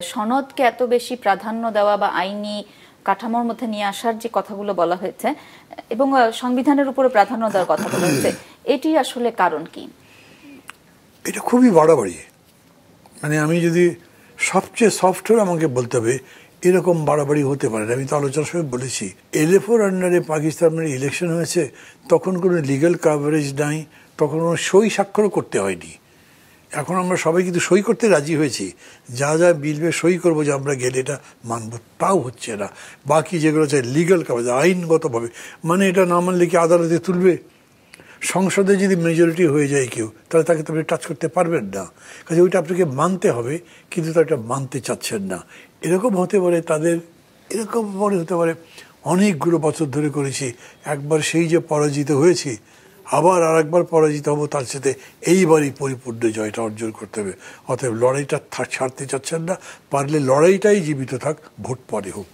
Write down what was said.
সনদকে এত বেশি প্রাধান্য দেওয়া বা আইনি কাঠামোর মধ্যে নিয়ে আসার যে কথাগুলো বলা হয়েছে এবং সংবিধানের উপরে প্রাধান্য দেওয়ার কথা বলা হয়েছে, এটি আসলে কারণ কি? এটা খুবই বাড়াবাড়ি। মানে আমি যদি সবচেয়ে সফটওয়্যার আমাকে বলতে হবে এরকম বাড়াবাড়ি হতে পারে না। আমি তো আলোচনার সময় বলেছি, এলএফওর আন্ডারে পাকিস্তানের ইলেকশন হয়েছে, তখন কোনো লিগ্যাল কাভারেজ নাই, তখন কোনো সই স্বাক্ষরও করতে হয়নি। এখন আমরা সবাই কিন্তু সই করতে রাজি হয়েছি, যা যা বিলবে সই করবো যে আমরা গেলে এটা মানব, তাও হচ্ছে না। বাকি যেগুলো চাই লিগ্যাল কাভারেজ আইনগতভাবে, মানে এটা না মানলে কি আদালতে তুলবে? সংসদে যদি মেজরিটি হয়ে যায় কেউ, তাহলে তাকে তো আপনি টাচ করতে পারবেন না। কাজে ওইটা আপনাকে মানতে হবে, কিন্তু তারা এটা মানতে চাচ্ছেন না। এরকম হতে পারে তাদের, এরকম মনে হতে পারে অনেকগুলো বছর ধরে করেছি, একবার সেই যে পরাজিত হয়েছি আবার আর একবার পরাজিত হবো, তার সাথে এইবারই পরিপূর্ণ জয়টা অর্জন করতে হবে। অতএব লড়াইটা ছাড়তে চাচ্ছেন না, পারলে লড়াইটাই জীবিত থাক, ভোট পরে হোক।